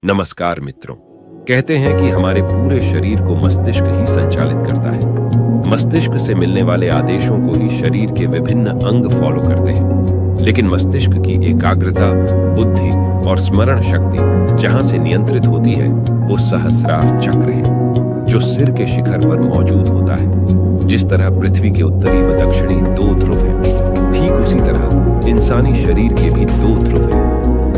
नमस्कार मित्रों। कहते हैं कि हमारे पूरे शरीर को मस्तिष्क ही संचालित करता है। मस्तिष्क से मिलने वाले आदेशों को ही शरीर के विभिन्न अंग फॉलो करते हैं। लेकिन मस्तिष्क की एकाग्रता, बुद्धि और स्मरण शक्ति जहां से नियंत्रित होती है वो सहस्रार चक्र है, जो सिर के शिखर पर मौजूद होता है। जिस तरह पृथ्वी के उत्तरी व दक्षिणी दो ध्रुव हैं, ठीक उसी तरह इंसानी शरीर के भी दो ध्रुव हैं।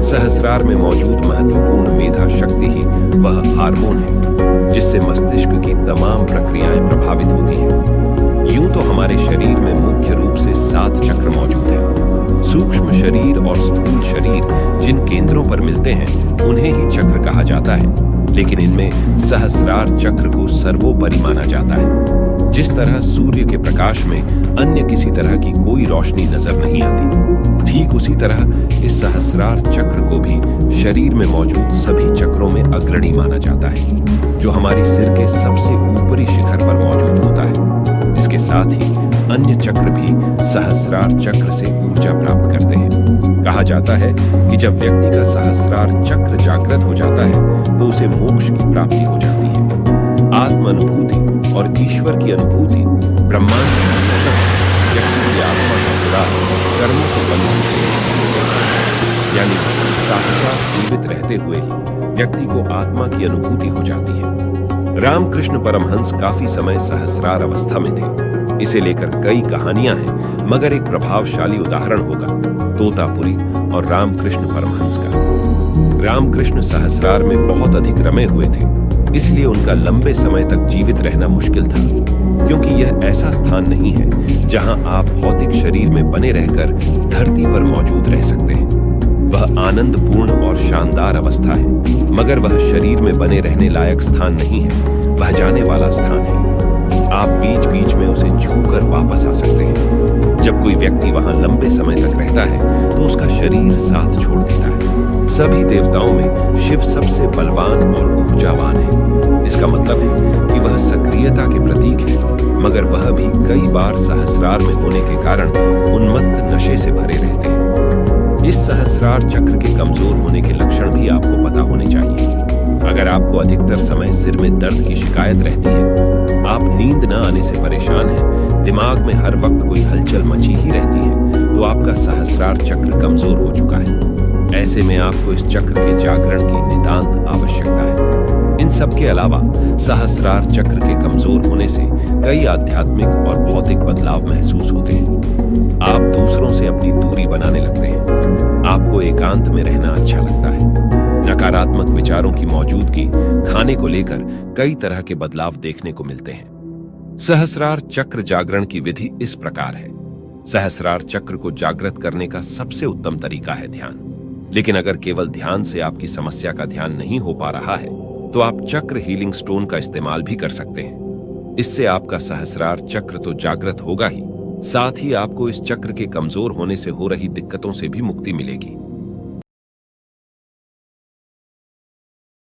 सहस्रार में मौजूद महत्वपूर्ण मेधा शक्ति ही वह हार्मोन है जिससे मस्तिष्क की तमाम प्रक्रियाएं प्रभावित होती हैं। यूं तो हमारे शरीर में मुख्य रूप से 7 चक्र मौजूद हैं। सूक्ष्म शरीर और स्थूल शरीर जिन केंद्रों पर मिलते हैं उन्हें ही चक्र कहा जाता है, लेकिन इनमें सहस्रार चक्र को सर्वोपरि माना जाता है। जिस तरह सूर्य के प्रकाश में अन्य किसी तरह की कोई रोशनी नजर नहीं आती, ठीक उसी तरह इस सहस्रार चक्र को भी शरीर में मौजूद सभी चक्रों में अग्रणी माना जाता है, जो हमारी सिर के सबसे ऊपरी शिखर पर मौजूद होता है। इसके साथ ही अन्य चक्र भी सहस्रार चक्र से ऊर्जा प्राप्त करते हैं। कहा जाता है कि जब व्यक्ति का सहस्रार चक्र जागृत हो जाता है तो उसे मोक्ष की प्राप्ति हो जाती है। आत्म अनुभूति और ईश्वर की अनुभूति, ब्रह्मांड व्यक्ति की आत्मा का जुड़ाव कर्मों के बंधन से, यानी साक्षात जीवित रहते हुए ही व्यक्ति को आत्मा की अनुभूति हो जाती है। रामकृष्ण परमहंस काफी समय सहस्रार अवस्था में थे। इसे लेकर कई कहानियां हैं, मगर एक प्रभावशाली उदाहरण होगा तोतापुरी और रामकृष्ण परमहंस का। रामकृष्ण सहस्रार में बहुत अधिक रमे हुए थे, इसलिए उनका लंबे समय तक जीवित रहना मुश्किल था, क्योंकि यह ऐसा स्थान नहीं है जहां आप भौतिक शरीर में बने रहकर धरती पर मौजूद रह सकते हैं। वह आनंदपूर्ण और शानदार अवस्था है, मगर वह शरीर में बने रहने लायक स्थान नहीं है। वह जाने वाला स्थान है। आप बीच बीच में उसे छूकर वापस आ सकते हैं। जब कोई व्यक्ति वहां लंबे समय तक रहता है तो उसका शरीर साथ छोड़ देता है। सभी देवताओं में शिव सबसे बलवान और ऊर्जावान है। इसका मतलब है कि वह सक्रियता के प्रतीक है, मगर वह भी कई बार सहस्रार में होने के कारण उन्मत्त नशे से भरे रहते हैं। इस सहस्रार चक्र के कमजोर होने के लक्षण भी आपको पता होने चाहिए। अगर आपको अधिकतर समय सिर में दर्द की शिकायत रहती है, आप नींद न आने से परेशान हैं, दिमाग में हर वक्त कोई हलचल मची ही रहती है, तो आपका सहस्रार चक्र कमजोर हो चुका है। ऐसे में आपको इस चक्र के जागरण की नितांत आवश्यकता है। इन सब के अलावा सहस्रार चक्र के कमजोर होने से कई आध्यात्मिक और भौतिक बदलाव महसूस होते हैं। आप दूसरों से अपनी दूरी बनाने लगते हैं। आपको एकांत में रहना अच्छा लगता है। नकारात्मक विचारों की मौजूदगी, खाने को लेकर कई तरह के बदलाव देखने को मिलते हैं। सहस्रार चक्र जागरण की विधि इस प्रकार है। सहस्रार चक्र को जागृत करने का सबसे उत्तम तरीका है ध्यान। लेकिन अगर केवल ध्यान से आपकी समस्या का ध्यान नहीं हो पा रहा है तो आप चक्र हीलिंग स्टोन का इस्तेमाल भी कर सकते हैं। इससे आपका सहस्रार चक्र तो जागृत होगा ही, साथ ही आपको इस चक्र के कमजोर होने से हो रही दिक्कतों से भी मुक्ति मिलेगी।